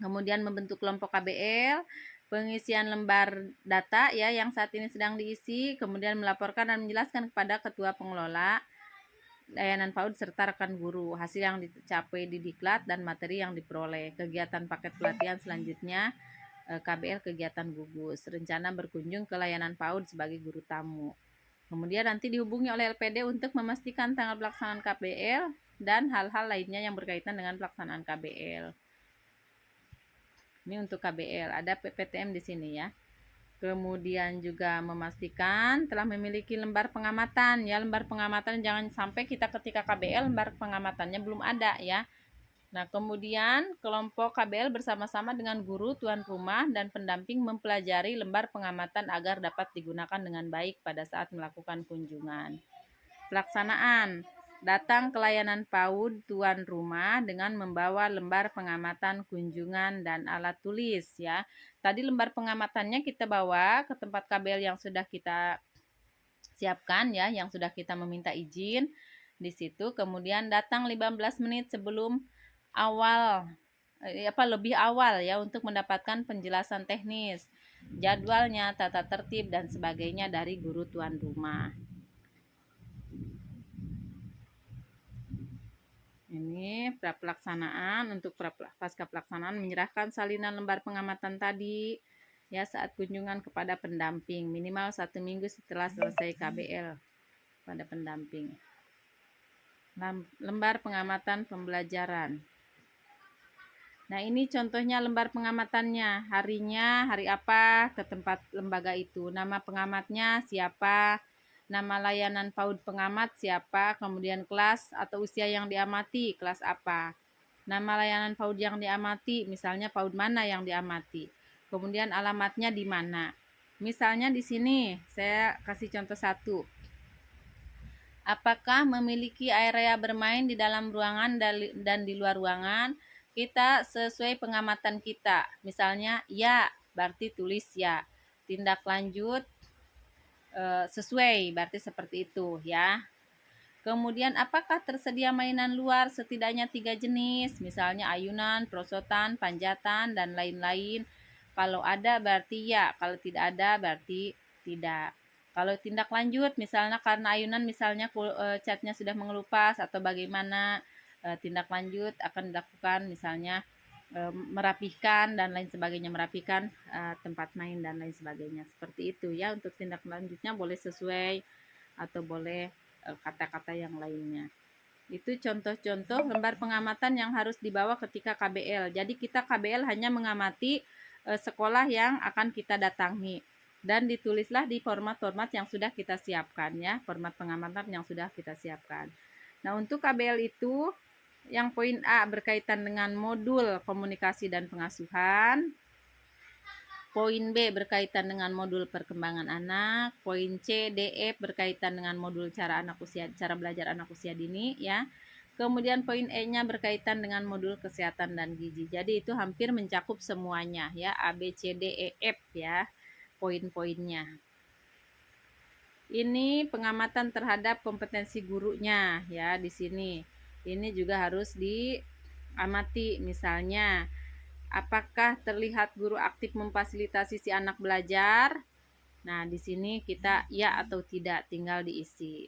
Kemudian membentuk kelompok KBL, pengisian lembar data ya yang saat ini sedang diisi, kemudian melaporkan dan menjelaskan kepada ketua pengelola layanan PAUD serta rekan guru hasil yang dicapai di diklat dan materi yang diperoleh. Kegiatan paket pelatihan selanjutnya KBL kegiatan gugus, rencana berkunjung ke layanan PAUD sebagai guru tamu. Kemudian nanti dihubungi oleh LPD untuk memastikan tanggal pelaksanaan KBL dan hal-hal lainnya yang berkaitan dengan pelaksanaan KBL. Ini untuk KBL, ada PPTM di sini ya. Kemudian juga memastikan telah memiliki lembar pengamatan ya. Lembar pengamatan jangan sampai kita ketika KBL lembar pengamatannya belum ada ya. Nah, kemudian kelompok KBL bersama-sama dengan guru, tuan rumah, dan pendamping mempelajari lembar pengamatan agar dapat digunakan dengan baik pada saat melakukan kunjungan. Pelaksanaan. Datang ke layanan PAUD tuan rumah dengan membawa lembar pengamatan kunjungan dan alat tulis ya. Tadi lembar pengamatannya kita bawa ke tempat KBL yang sudah kita siapkan ya, yang sudah kita meminta izin di situ. Kemudian datang 15 menit sebelum awal lebih awal ya untuk mendapatkan penjelasan teknis, jadwalnya, tata tertib dan sebagainya dari guru tuan rumah. Ini pelaksanaan. Untuk pasca pelaksanaan menyerahkan salinan lembar pengamatan tadi ya saat kunjungan kepada pendamping minimal 1 minggu setelah selesai KBL pada pendamping. Lembar pengamatan pembelajaran. Nah, ini contohnya lembar pengamatannya. Harinya, hari apa, ke tempat lembaga itu. Nama pengamatnya siapa, nama layanan PAUD pengamat siapa, kemudian kelas atau usia yang diamati, kelas apa. Nama layanan PAUD yang diamati, misalnya PAUD mana yang diamati. Kemudian alamatnya di mana. Misalnya di sini, saya kasih contoh satu. Apakah memiliki area bermain di dalam ruangan dan di luar ruangan? Kita sesuai pengamatan kita. Misalnya, ya, berarti tulis ya. Tindak lanjut sesuai, berarti seperti itu ya. Kemudian, apakah tersedia mainan luar setidaknya 3 jenis? Misalnya ayunan, prosotan, panjatan, dan lain-lain. Kalau ada berarti ya, kalau tidak ada berarti tidak. Kalau tindak lanjut, misalnya karena ayunan misalnya catnya sudah mengelupas atau bagaimana, tindak lanjut akan dilakukan misalnya merapihkan dan lain sebagainya, merapihkan tempat main dan lain sebagainya. Seperti itu ya, untuk tindak lanjutnya boleh sesuai atau boleh kata-kata yang lainnya. Itu contoh-contoh lembar pengamatan yang harus dibawa ketika KBL. Jadi kita KBL hanya mengamati sekolah yang akan kita datangi dan ditulislah di format-format yang sudah kita siapkan ya, format pengamatan yang sudah kita siapkan. Nah, untuk KBL itu yang poin A berkaitan dengan modul komunikasi dan pengasuhan. Poin B berkaitan dengan modul perkembangan anak. Poin C, D, E berkaitan dengan modul cara belajar anak usia dini ya. Kemudian poin E-nya berkaitan dengan modul kesehatan dan gizi. Jadi itu hampir mencakup semuanya ya, A, B, C, D, E, F ya poin-poinnya. Ini pengamatan terhadap kompetensi gurunya ya di sini. Ini juga harus diamati, misalnya apakah terlihat guru aktif memfasilitasi si anak belajar? Nah, di sini kita ya atau tidak tinggal diisi.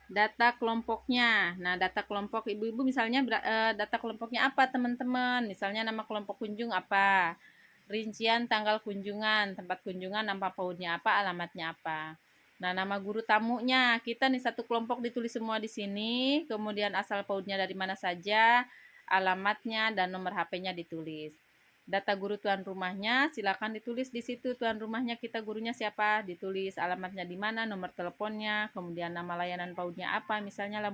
Data kelompoknya. Nah, data kelompok ibu-ibu misalnya data kelompoknya apa, teman-teman? Misalnya nama kelompok kunjung apa? Rincian tanggal kunjungan, tempat kunjungan, nama PAUD-nya apa, alamatnya apa. Nah, nama guru tamunya, kita nih satu kelompok ditulis semua di sini, kemudian asal PAUD-nya dari mana saja, alamatnya dan nomor HP-nya ditulis. Data guru tuan rumahnya silakan ditulis di situ, tuan rumahnya kita gurunya siapa, ditulis alamatnya di mana, nomor teleponnya, kemudian nama layanan PAUD-nya apa, misalnya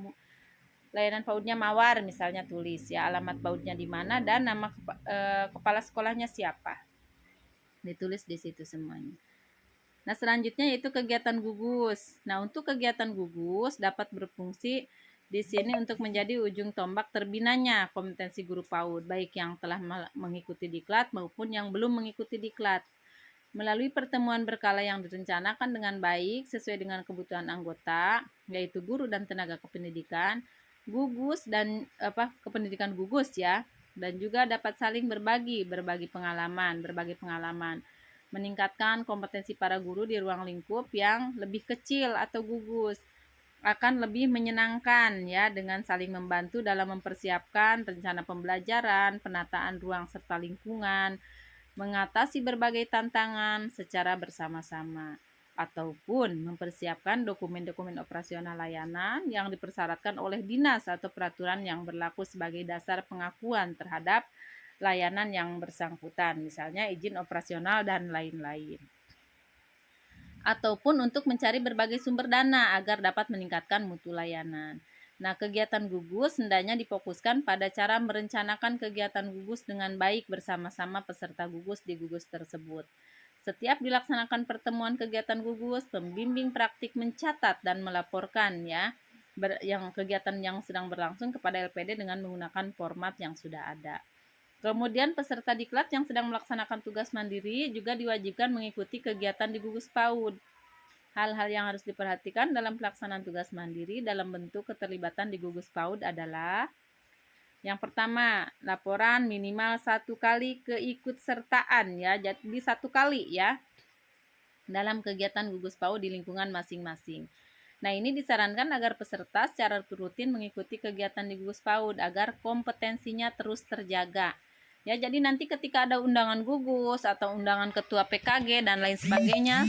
layanan PAUD-nya Mawar misalnya, tulis ya alamat PAUD-nya di mana dan nama kepala sekolahnya siapa. Ditulis di situ semuanya. Nah, selanjutnya yaitu kegiatan gugus. Nah, untuk kegiatan gugus dapat berfungsi di sini untuk menjadi ujung tombak terbinanya kompetensi guru PAUD, baik yang telah mengikuti diklat maupun yang belum mengikuti diklat. Melalui pertemuan berkala yang direncanakan dengan baik sesuai dengan kebutuhan anggota, yaitu guru dan tenaga kependidikan, gugus dan kependidikan gugus ya, dan juga dapat saling berbagi pengalaman, meningkatkan kompetensi para guru di ruang lingkup yang lebih kecil atau gugus, akan lebih menyenangkan ya dengan saling membantu dalam mempersiapkan rencana pembelajaran, penataan ruang serta lingkungan, mengatasi berbagai tantangan secara bersama-sama, ataupun mempersiapkan dokumen-dokumen operasional layanan yang dipersyaratkan oleh dinas atau peraturan yang berlaku sebagai dasar pengakuan terhadap layanan yang bersangkutan, misalnya izin operasional dan lain-lain. Ataupun untuk mencari berbagai sumber dana agar dapat meningkatkan mutu layanan. Nah, kegiatan gugus hendaknya difokuskan pada cara merencanakan kegiatan gugus dengan baik bersama-sama peserta gugus di gugus tersebut. Setiap dilaksanakan pertemuan kegiatan gugus, pembimbing praktik mencatat dan melaporkan ya yang kegiatan yang sedang berlangsung kepada LPD dengan menggunakan format yang sudah ada. Kemudian peserta diklat yang sedang melaksanakan tugas mandiri juga diwajibkan mengikuti kegiatan di gugus PAUD. Hal-hal yang harus diperhatikan dalam pelaksanaan tugas mandiri dalam bentuk keterlibatan di gugus PAUD adalah Yang pertama, laporan minimal 1 kali keikutsertaan ya. Jadi 1 kali ya dalam kegiatan gugus PAUD di lingkungan masing-masing. Nah, ini disarankan agar peserta secara rutin mengikuti kegiatan di gugus PAUD agar kompetensinya terus terjaga. Ya, jadi nanti ketika ada undangan gugus atau undangan ketua PKG dan lain sebagainya,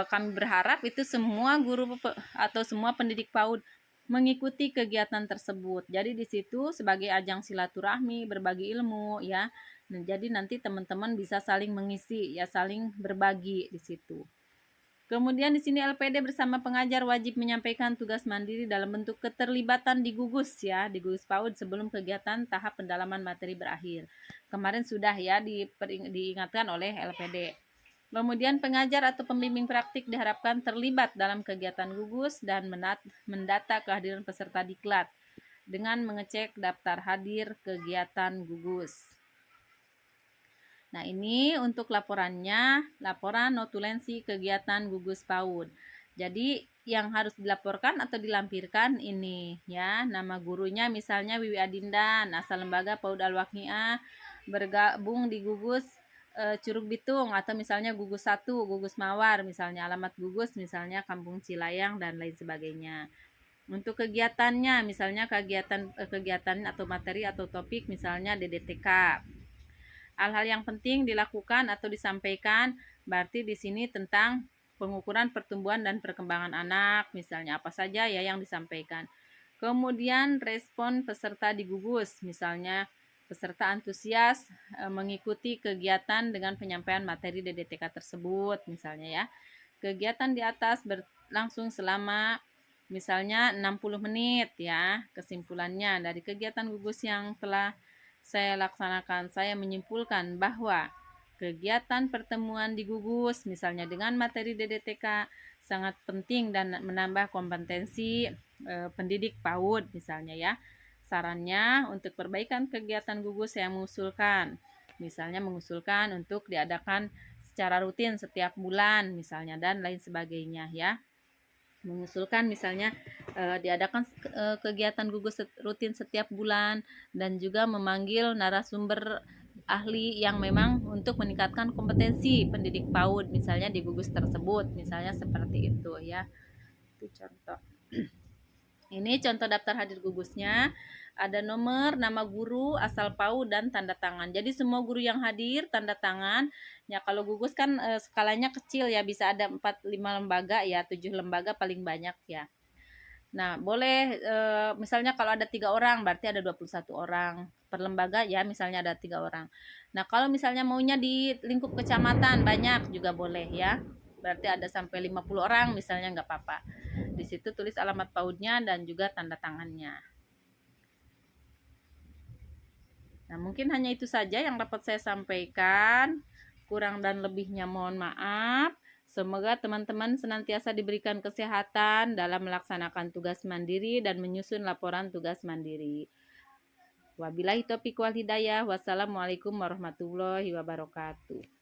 kami berharap itu semua guru atau semua pendidik PAUD mengikuti kegiatan tersebut. Jadi di situ sebagai ajang silaturahmi, berbagi ilmu ya. Nah, jadi nanti teman-teman bisa saling mengisi ya, saling berbagi di situ. Kemudian di sini LPD bersama pengajar wajib menyampaikan tugas mandiri dalam bentuk keterlibatan di gugus ya, di gugus PAUD sebelum kegiatan tahap pendalaman materi berakhir. Kemarin sudah ya diingatkan oleh LPD. Kemudian pengajar atau pembimbing praktik diharapkan terlibat dalam kegiatan gugus dan mendata kehadiran peserta diklat dengan mengecek daftar hadir kegiatan gugus. Nah, ini untuk laporannya, laporan notulensi kegiatan gugus PAUD. Jadi, yang harus dilaporkan atau dilampirkan ini ya, nama gurunya misalnya Wiwi Adindan, asal lembaga PAUD Al-Waqiah, bergabung di gugus Curug Bitung atau misalnya gugus 1, gugus Mawar, misalnya alamat gugus misalnya Kampung Cilayang dan lain sebagainya. Untuk kegiatannya misalnya kegiatan atau materi atau topik misalnya DDTK. Hal-hal yang penting dilakukan atau disampaikan berarti di sini tentang pengukuran pertumbuhan dan perkembangan anak, misalnya apa saja ya yang disampaikan. Kemudian respon peserta di gugus, misalnya peserta antusias mengikuti kegiatan dengan penyampaian materi DDTK tersebut, misalnya ya. Kegiatan di atas berlangsung selama misalnya 60 menit ya. Kesimpulannya dari kegiatan gugus yang telah saya laksanakan, saya menyimpulkan bahwa kegiatan pertemuan di gugus misalnya dengan materi DDTK sangat penting dan menambah kompetensi pendidik PAUD misalnya ya. Sarannya untuk perbaikan kegiatan gugus saya mengusulkan misalnya untuk diadakan secara rutin setiap bulan misalnya dan lain sebagainya ya. Mengusulkan misalnya diadakan kegiatan gugus rutin setiap bulan dan juga memanggil narasumber ahli yang memang untuk meningkatkan kompetensi pendidik PAUD misalnya di gugus tersebut misalnya seperti itu ya. Itu contoh. Ini contoh daftar hadir gugusnya. Ada nomor, nama guru, asal PAUD dan tanda tangan. Jadi semua guru yang hadir tanda tangan. Ya kalau gugus kan skalanya kecil ya, bisa ada 4-5 lembaga ya, 7 lembaga paling banyak ya. Nah, boleh misalnya kalau ada 3 orang berarti ada 21 orang per lembaga ya, misalnya ada 3 orang. Nah, kalau misalnya maunya di lingkup kecamatan banyak juga boleh ya. Berarti ada sampai 50 orang misalnya nggak apa-apa. Di situ tulis alamat PAUD-nya dan juga tanda tangannya. Nah, mungkin hanya itu saja yang dapat saya sampaikan. Kurang dan lebihnya mohon maaf. Semoga teman-teman senantiasa diberikan kesehatan dalam melaksanakan tugas mandiri dan menyusun laporan tugas mandiri. Wabillahi taufiq wal hidayah. Wassalamualaikum warahmatullahi wabarakatuh.